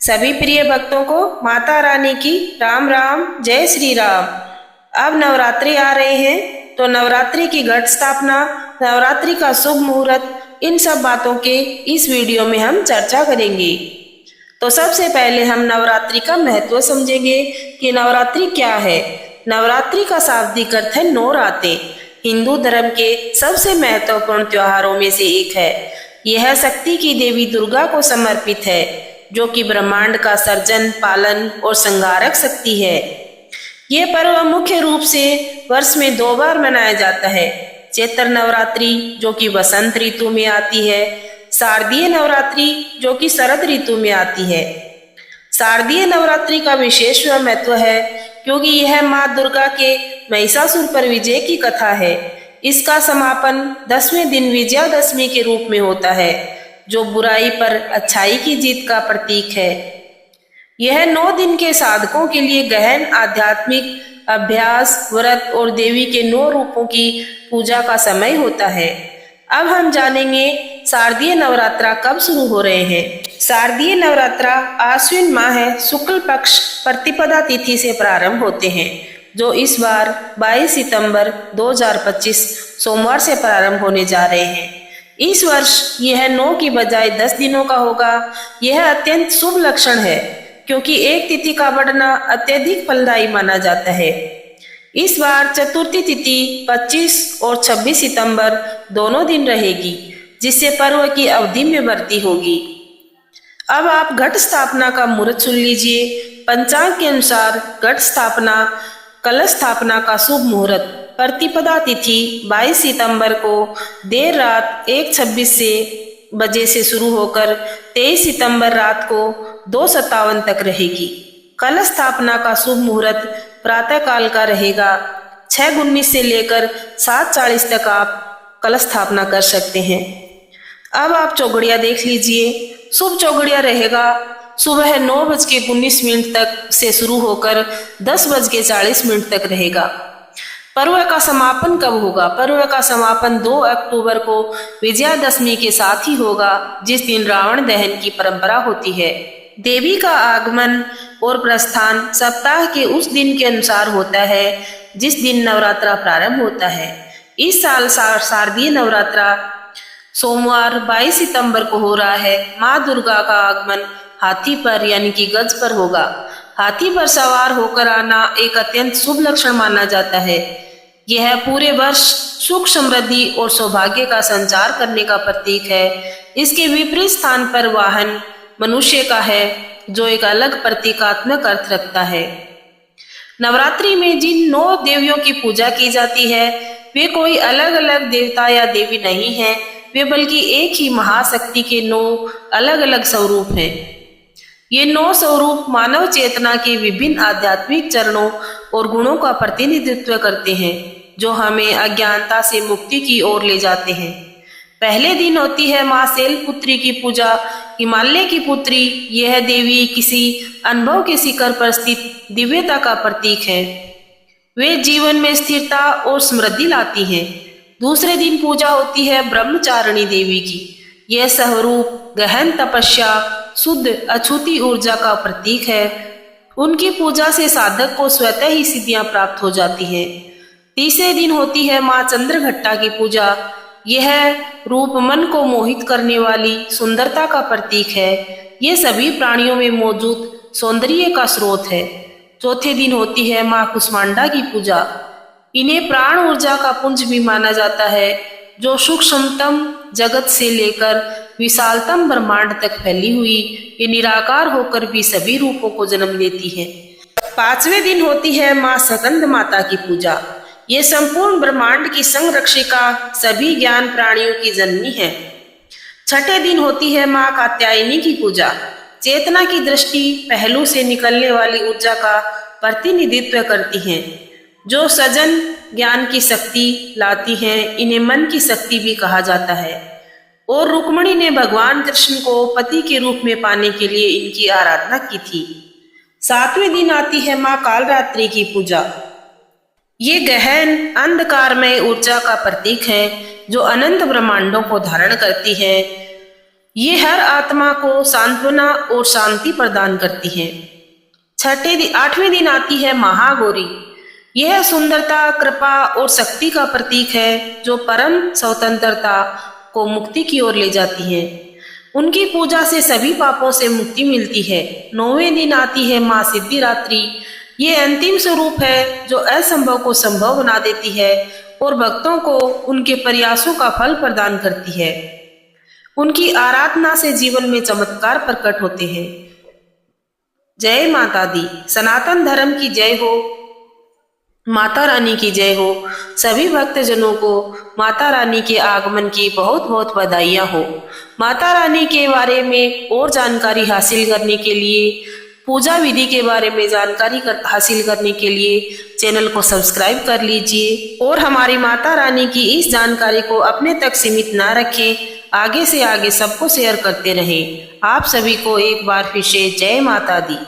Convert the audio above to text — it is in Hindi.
सभी प्रिय भक्तों को माता रानी की राम राम, जय श्री राम। अब नवरात्रि आ रहे हैं तो नवरात्रि की घट स्थापना, नवरात्रि का शुभ मुहूर्त, इन सब बातों के इस वीडियो में हम चर्चा करेंगे। तो सबसे पहले हम नवरात्रि का महत्व समझेंगे कि नवरात्रि क्या है। नवरात्रि का शाब्दिक अर्थ है 9 रातें। हिंदू धर्म के सबसे महत्वपूर्ण त्योहारों में से एक है। यह शक्ति की देवी दुर्गा को समर्पित है, जो कि ब्रह्मांड का सर्जन, पालन और संहारक शक्ति है। ये पर्व मुख्य रूप से वर्ष में 2 बार मनाया जाता है। चैत्र नवरात्रि, जो कि वसंत ऋतु में आती है, शारदीय नवरात्रि, जो कि शरद ऋतु में आती है। शारदीय नवरात्रि का विशेष महत्व है क्योंकि यह माँ दुर्गा के महिषासुर पर विजय की कथा है। इसका समापन 10वें दिन विजयादशमी के रूप में होता है, जो बुराई पर अच्छाई की जीत का प्रतीक है। यह 9 दिन के साधकों के लिए गहन आध्यात्मिक अभ्यास, व्रत और देवी के 9 रूपों की पूजा का समय होता है। अब हम जानेंगे शारदीय नवरात्रा कब शुरू हो रहे हैं। शारदीय नवरात्रा आश्विन माह शुक्ल पक्ष प्रतिपदा तिथि से प्रारंभ होते हैं, जो इस बार 22 सितंबर 2025 सोमवार से प्रारंभ होने जा रहे हैं। इस वर्ष यह 9 की बजाय 10 दिनों का होगा। यह अत्यंत शुभ लक्षण है क्योंकि एक तिथि का बढ़ना अत्यधिक फलदायी माना जाता है। इस बार चतुर्थी तिथि 25 और 26 सितंबर दोनों दिन रहेगी, जिससे पर्व की अवधि में वृद्धि होगी। अब आप घट स्थापना का मुहूर्त सुन लीजिए। पंचांग के अनुसार घट स्थापना, कलश स्थापना का शुभ मुहूर्त प्रतिपदा तिथि 22 सितंबर को देर रात 1:26 बजे से शुरू होकर 23 सितंबर रात को 2:57 तक रहेगी। कलश स्थापना का शुभ मुहूर्त प्रातः काल का रहेगा। 6:19 से लेकर 7:40 तक आप कलश स्थापना कर सकते हैं। अब आप चौघड़िया देख लीजिए। शुभ चौघड़िया रहेगा सुबह 9:19 तक से शुरू होकर 10:40 तक रहेगा। पर्व का समापन कब होगा? पर्व का समापन 2 अक्टूबर को विजयादशमी के साथ ही होगा, जिस दिन रावण दहन की परंपरा होती है। देवी का आगमन और प्रस्थान सप्ताह के उस दिन के अनुसार होता है जिस दिन नवरात्रा प्रारंभ होता है। इस साल शारदीय नवरात्रा सोमवार 22 सितंबर को हो रहा है। माँ दुर्गा का आगमन हाथी पर यानी कि गज पर होगा। हाथी पर सवार होकर आना एक अत्यंत शुभ लक्षण माना जाता है। यह पूरे वर्ष सुख, समृद्धि और सौभाग्य का संचार करने का प्रतीक है। इसके विपरीत स्थान पर वाहन मनुष्य का है, जो एक अलग प्रतीकात्मक अर्थ रखता है। नवरात्रि में जिन 9 देवियों की पूजा की जाती है, वे कोई अलग अलग देवता या देवी नहीं है, वे बल्कि एक ही महाशक्ति के 9 अलग अलग स्वरूप हैं। ये 9 स्वरूप मानव चेतना के विभिन्न आध्यात्मिक चरणों और गुणों का प्रतिनिधित्व करते हैं, जो हमें अज्ञानता से मुक्ति की ओर ले जाते हैं। पहले दिन होती है माँ शैलपुत्री की पूजा। हिमालय की पुत्री यह देवी किसी अनुभव के शिखर पर स्थित दिव्यता का प्रतीक है। वे जीवन में स्थिरता और समृद्धि लाती हैं। दूसरे दिन पूजा होती है ब्रह्मचारिणी देवी की। यह स्वरूप गहन तपस्या, शुद्ध अछूती ऊर्जा का प्रतीक है। उनकी पूजा से साधक को स्वतः ही सिद्धियां प्राप्त हो जाती हैं। तीसरे दिन होती है माँ चंद्रघट्टा की पूजा। यह रूप मन को मोहित करने वाली सुंदरता का प्रतीक है। यह सभी प्राणियों में मौजूद सौंदर्य का स्रोत है। चौथे दिन होती है माँ कुष्मांडा की पूजा। इन्हें प्राण ऊर्जा का पुंज भी माना जाता है, जो सूक्ष्मतम जगत से लेकर विशालतम ब्रह्मांड तक फैली हुई ये निराकार होकर भी सभी रूपों को जन्म देती है। 5वें दिन होती है माँ स्कंद माता की पूजा। ये संपूर्ण ब्रह्मांड की संरक्षिका, सभी ज्ञान प्राणियों की जननी है। 6ठे दिन होती है माँ कात्यायनी की पूजा। चेतना की दृष्टि पहलू से निकलने वाली ऊर्जा का प्रतिनिधित्व करती हैं, जो सजन ज्ञान की शक्ति लाती हैं। इन्हें मन की शक्ति भी कहा जाता है। और रुक्मिणी ने भगवान कृष्ण को पति के रूप में पाने के लिए इनकी आराधना की थी। 7वें दिन आती है माँ कालरात्रि की पूजा। ये गहन अंधकारमय ऊर्जा का प्रतीक है, जो अनंत ब्रह्मांडों को धारण करती है। ये हर आत्मा को सांत्वना और शांति प्रदान करती हैं। 8वें दिन आती है महागौरी। यह सुंदरता, कृपा और शक्ति का प्रतीक है जो परम स्वतंत्रता को मुक्ति की ओर ले जाती है। उनकी पूजा से सभी पापों से मुक्ति मिलती है। 9वें दिन आती है माँ सिद्धिरात्रि। ये अंतिम स्वरूप है जो असंभव को संभव बना देती है और भक्तों को उनके प्रयासों का फल प्रदान करती है। उनकी आराधना से जीवन में चमत्कार प्रकट होते हैं। जय माता दी। सनातन धर्म की जय हो, माता रानी की जय हो। सभी भक्तजनों को माता रानी के आगमन की बहुत बहुत बधाइयाँ हो। माता रानी के बारे में और जानकारी हासिल करने के लिए, पूजा विधि के बारे में जानकारी हासिल करने के लिए चैनल को सब्सक्राइब कर लीजिए और हमारी माता रानी की इस जानकारी को अपने तक सीमित ना रखें, आगे से आगे सबको शेयर करते रहें। आप सभी को एक बार फिर से जय माता दी।